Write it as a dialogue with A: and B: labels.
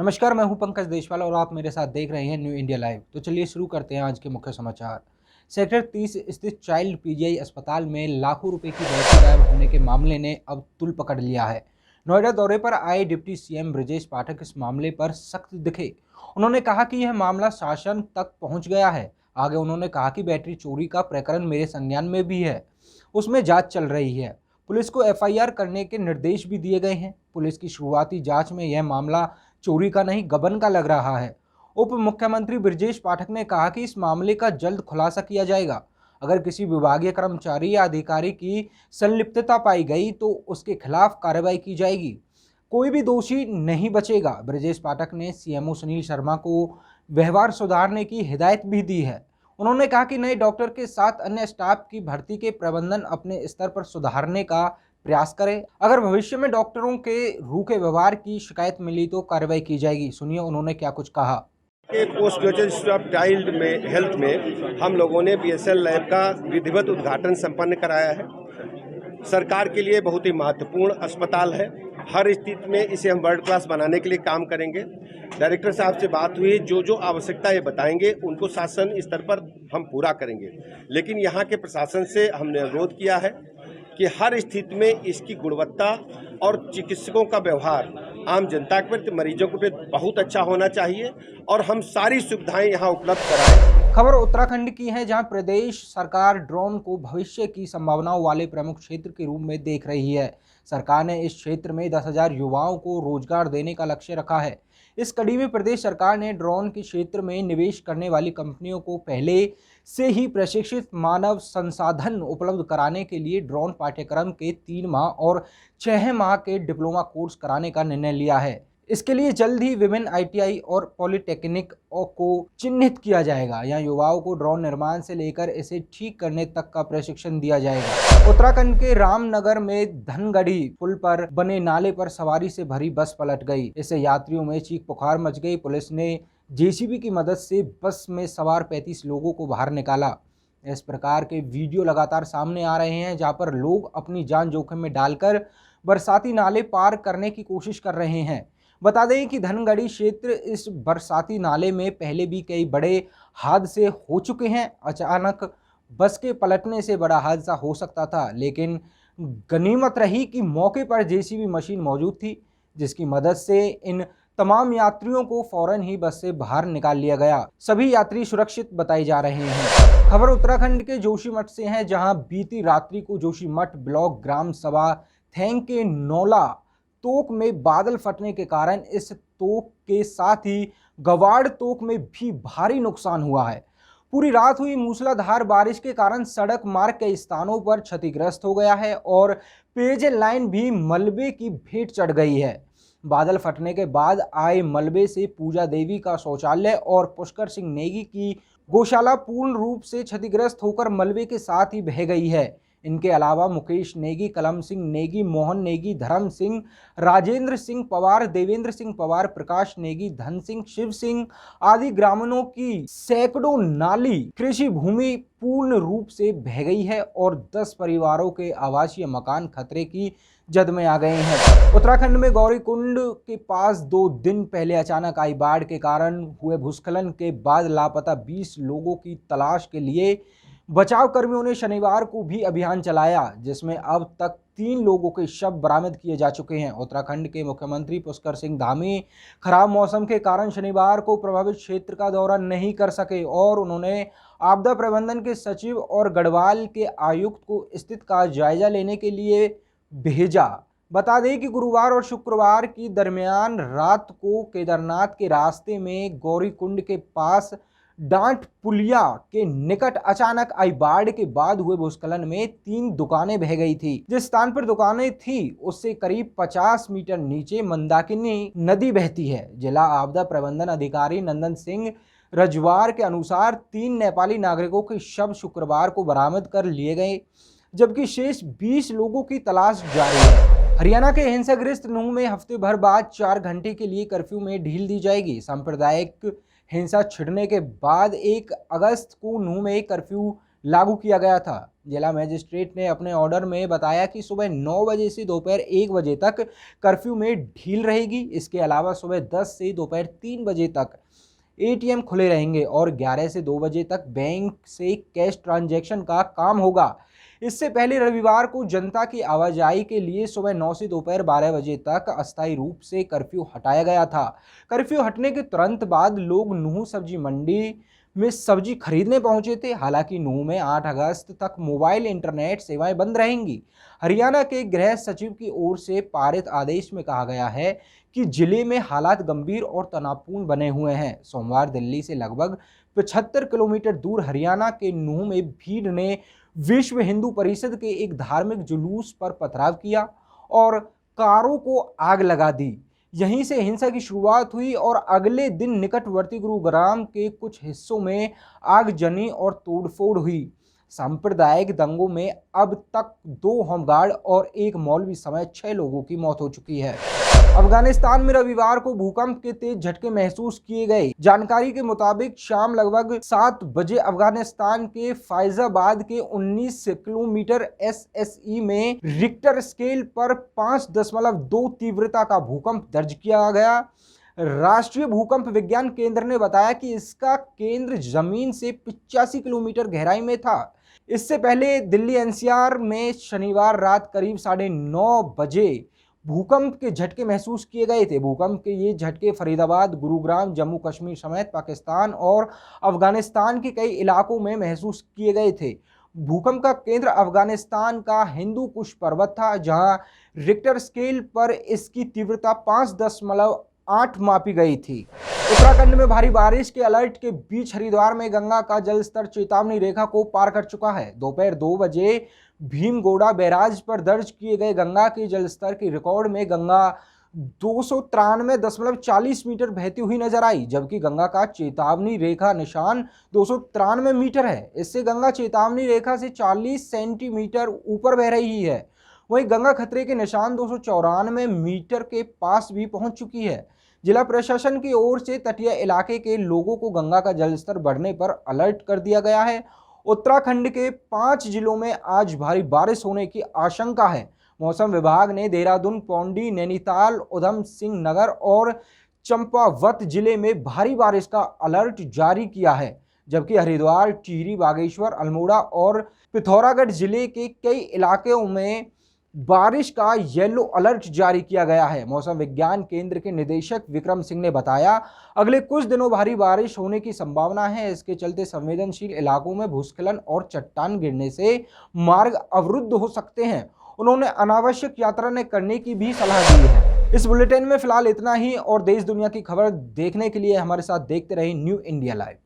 A: नमस्कार, मैं हूं पंकज देशवाल और आप मेरे साथ देख रहे हैं न्यू इंडिया लाइव। तो चलिए शुरू करते हैं आज के मुख्य समाचार। सेक्टर 30 स्थित चाइल्ड पीजीआई अस्पताल में लाखों रुपए की बैटरी गायब होने के मामले ने अब तूल पकड़ लिया है। नोएडा दौरे पर आए डिप्टी सीएम ब्रजेश पाठक इस मामले पर सख्त दिखे। उन्होंने कहा कि यह मामला शासन तक पहुंच गया है। आगे उन्होंने कहा कि बैटरी चोरी का प्रकरण मेरे संज्ञान में भी है, उसमें जांच चल रही है। पुलिस को एफआईआर करने के निर्देश भी दिए गए हैं। पुलिस की शुरुआती जांच में यह मामला चोरी का नहीं, गबन का लग रहा है। उप मुख्यमंत्री ब्रजेश पाठक ने कहा कि इस मामले का जल्द खुलासा किया जाएगा। अगर किसी विभागीय कर्मचारी या अधिकारी की संलिप्तता पाई गई तो उसके खिलाफ कार्रवाई की जाएगी। कोई भी दोषी नहीं बचेगा। ब्रजेश पाठक ने सीएमओ सुनील शर्मा को व्यवहार सुधारने की हिदायत भी दी है। उन्होंने कहा कि नए डॉक्टर के साथ अन्य स्टाफ की भर्ती के प्रबंधन अपने स्तर पर सुधारने का प्रयास करें। अगर भविष्य में डॉक्टरों के रूखे व्यवहार की शिकायत मिली तो कार्रवाई की जाएगी। सुनिए उन्होंने क्या कुछ कहा।
B: Post graduate institute of child में हेल्थ में हम लोगों ने बीएसएल लैब का विधिवत उद्घाटन संपन्न कराया है। सरकार के लिए बहुत ही महत्वपूर्ण अस्पताल है। हर स्थिति में इसे हम वर्ल्ड क्लास बनाने के लिए काम करेंगे। डायरेक्टर साहब से बात हुई, जो आवश्यकता ये बताएंगे उनको शासन स्तर पर हम पूरा करेंगे। लेकिन यहाँ के प्रशासन से हमने अनुरोध किया है कि हर स्थिति में इसकी गुणवत्ता और चिकित्सकों का व्यवहार आम जनता के प्रति, मरीजों के प्रति बहुत अच्छा होना चाहिए और हम सारी सुविधाएं यहाँ उपलब्ध कराएं।
A: खबर उत्तराखंड की है, जहां प्रदेश सरकार ड्रोन को भविष्य की संभावनाओं वाले प्रमुख क्षेत्र के रूप में देख रही है। सरकार ने इस क्षेत्र में 10,000 युवाओं को रोजगार देने का लक्ष्य रखा है। इस कड़ी में प्रदेश सरकार ने ड्रोन के क्षेत्र में निवेश करने वाली कंपनियों को पहले से ही प्रशिक्षित मानव संसाधन उपलब्ध कराने के लिए ड्रोन पाठ्यक्रम के 3 माह और 6 माह के डिप्लोमा कोर्स कराने का निर्णय लिया है। इसके लिए जल्द ही विभिन्न आईटीआई और पॉलिटेक्निक को चिन्हित किया जाएगा। यहाँ युवाओं को ड्रोन निर्माण से लेकर इसे ठीक करने तक का प्रशिक्षण दिया जाएगा। उत्तराखंड के रामनगर में धनगढ़ी पुल पर बने नाले पर सवारी से भरी बस पलट गई। इससे यात्रियों में चीख पुकार मच गई। पुलिस ने जेसीबी की मदद से बस में सवार 35 लोगों को बाहर निकाला। इस प्रकार के वीडियो लगातार सामने आ रहे हैं, जहां पर लोग अपनी जान जोखिम में डालकर बरसाती नाले पार करने की कोशिश कर रहे हैं। बता दें कि धनगढ़ी क्षेत्र इस बरसाती नाले में पहले भी कई बड़े हादसे हो चुके हैं। अचानक बस के पलटने से बड़ा हादसा हो सकता था, लेकिन गनीमत रही कि मौके पर जेसीबी मशीन मौजूद थी, जिसकी मदद से इन तमाम यात्रियों को फौरन ही बस से बाहर निकाल लिया गया। सभी यात्री सुरक्षित बताए जा रहे हैं। खबर उत्तराखंड के जोशीमठ से है, जहां बीती रात्रि को जोशीमठ ब्लॉक ग्राम सभा थेंग के नौला तोक में बादल फटने के कारण इस तोक के साथ ही गवाड़ तोक में भी भारी नुकसान हुआ है। पूरी रात हुई मूसलाधार बारिश के कारण सड़क मार्ग कई स्थानों पर क्षतिग्रस्त हो गया है और पेयजल लाइन भी मलबे की भेंट चढ़ गई है। बादल फटने के बाद आए मलबे से पूजा देवी का शौचालय और पुष्कर सिंह नेगी की गौशाला पूर्ण रूप से क्षतिग्रस्त होकर मलबे के साथ ही बह गई है। इनके अलावा मुकेश नेगी, कलम सिंह नेगी, मोहन नेगी, धर्म सिंह, राजेंद्र सिंह पवार, देवेंद्र सिंह पवार, प्रकाश नेगी, धन सिंह, शिव सिंह आदि ग्रामीणों की सैकड़ों नाली कृषि भूमि पूर्ण रूप से बह गई है और 10 परिवारों के आवासीय मकान खतरे की जद में आ गए हैं। उत्तराखंड में गौरीकुंड के पास 2 दिन पहले अचानक आई बाढ़ के कारण हुए भूस्खलन के बाद लापता 20 लोगों की तलाश के लिए बचाव कर्मियों ने शनिवार को भी अभियान चलाया, जिसमें अब तक 3 लोगों के शव बरामद किए जा चुके हैं। उत्तराखंड के मुख्यमंत्री पुष्कर सिंह धामी खराब मौसम के कारण शनिवार को प्रभावित क्षेत्र का दौरा नहीं कर सके और उन्होंने आपदा प्रबंधन के सचिव और गढ़वाल के आयुक्त को स्थिति का जायजा लेने के लिए भेजा। बता दें कि गुरुवार और शुक्रवार की दरमियान रात को केदारनाथ के रास्ते में गौरीकुंड के पास डांट पुलिया के निकट अचानक आई बाढ़ के बाद हुए भूस्खलन में 3 दुकानें बह गई थी। जिस स्थान पर दुकानें थी उससे करीब 50 मीटर नीचे मंदाकिनी नदी बहती है। जिला आपदा प्रबंधन अधिकारी नंदन सिंह रजवार के अनुसार 3 नेपाली नागरिकों के शव शुक्रवार को बरामद कर लिए गए, जबकि शेष 20 लोगों की तलाश जारी है। हरियाणा के हिंसाग्रस्त नूंह में हफ्ते भर बाद 4 घंटे के लिए कर्फ्यू में ढील दी जाएगी। सांप्रदायिक हिंसा छिड़ने के बाद 1 अगस्त को नूंह में कर्फ्यू लागू किया गया था। जिला मजिस्ट्रेट ने अपने ऑर्डर में बताया कि सुबह 9 बजे से दोपहर 1 बजे तक कर्फ्यू में ढील रहेगी। इसके अलावा सुबह 10 से दोपहर 3 बजे तक एटीएम खुले रहेंगे और 11 से 2 बजे तक बैंक से कैश ट्रांजैक्शन का काम होगा। इससे पहले रविवार को जनता की आवाजाही के लिए सुबह 9 से दोपहर 12 बजे तक अस्थायी रूप से कर्फ्यू हटाया गया था। कर्फ्यू हटने के तुरंत बाद लोग नूह सब्जी मंडी में सब्जी खरीदने पहुंचे थे। हालांकि नूह में 8 अगस्त तक मोबाइल इंटरनेट सेवाएं बंद रहेंगी। हरियाणा के गृह सचिव की ओर से पारित आदेश में कहा गया है कि जिले में हालात गंभीर और तनावपूर्ण बने हुए हैं। सोमवार दिल्ली से लगभग 75 किलोमीटर दूर हरियाणा के नूह में भीड़ ने विश्व हिंदू परिषद के एक धार्मिक जुलूस पर पथराव किया और कारों को आग लगा दी। यहीं से हिंसा की शुरुआत हुई और अगले दिन निकटवर्ती गुरुग्राम के कुछ हिस्सों में आगजनी और तोड़फोड़ हुई। सांप्रदायिक दंगों में अब तक 2 होमगार्ड और 1 मौलवी समेत 6 लोगों की मौत हो चुकी है। अफगानिस्तान में रविवार को भूकंप के तेज झटके महसूस किए गए। जानकारी के मुताबिक शाम लगभग 7 बजे अफगानिस्तान के फैजाबाद के 19 किलोमीटर SSE में रिक्टर स्केल पर 5.2 तीव्रता का भूकंप दर्ज किया गया। राष्ट्रीय भूकंप विज्ञान केंद्र ने बताया कि इसका केंद्र जमीन से 85 किलोमीटर गहराई में था। इससे पहले दिल्ली NCR में शनिवार रात करीब 9:30 बजे भूकंप के झटके महसूस किए गए थे। भूकंप के ये झटके फरीदाबाद, गुरुग्राम, जम्मू कश्मीर समेत पाकिस्तान और अफगानिस्तान के कई इलाकों में महसूस किए गए थे। भूकंप का केंद्र अफगानिस्तान का हिंदू कुश पर्वत था, जहां रिक्टर स्केल पर इसकी तीव्रता 5.8 मापी गई थी। उत्तराखंड में भारी बारिश के अलर्ट के बीच हरिद्वार में गंगा का जलस्तर चेतावनी रेखा को पार कर चुका है। दोपहर 2 बजे भीमगोड़ा बैराज पर दर्ज किए गए गंगा के जलस्तर के रिकॉर्ड में गंगा 293.40 मीटर बहती हुई नजर आई, जबकि गंगा का चेतावनी रेखा निशान 293 मीटर है। इससे गंगा चेतावनी रेखा से 40 सेंटीमीटर ऊपर बह रही है। वहीं गंगा खतरे के निशान 294 मीटर के पास भी पहुंच चुकी है। जिला प्रशासन की ओर से तटीय इलाके के लोगों को गंगा का जलस्तर बढ़ने पर अलर्ट कर दिया गया है। उत्तराखंड के 5 जिलों में आज भारी बारिश होने की आशंका है। मौसम विभाग ने देहरादून, पौंडी, नैनीताल, उधम सिंह नगर और चंपावत जिले में भारी बारिश का अलर्ट जारी किया है, जबकि हरिद्वार, टिहरी, बागेश्वर, अल्मोड़ा और पिथौरागढ़ जिले के कई इलाकों में बारिश का येलो अलर्ट जारी किया गया है। मौसम विज्ञान केंद्र के निदेशक विक्रम सिंह ने बताया, अगले कुछ दिनों भारी बारिश होने की संभावना है। इसके चलते संवेदनशील इलाकों में भूस्खलन और चट्टान गिरने से मार्ग अवरुद्ध हो सकते हैं। उन्होंने अनावश्यक यात्रा न करने की भी सलाह दी है। इस बुलेटिन में फिलहाल इतना ही और देश दुनिया की खबर देखने के लिए हमारे साथ देखते रहिए न्यू इंडिया लाइव।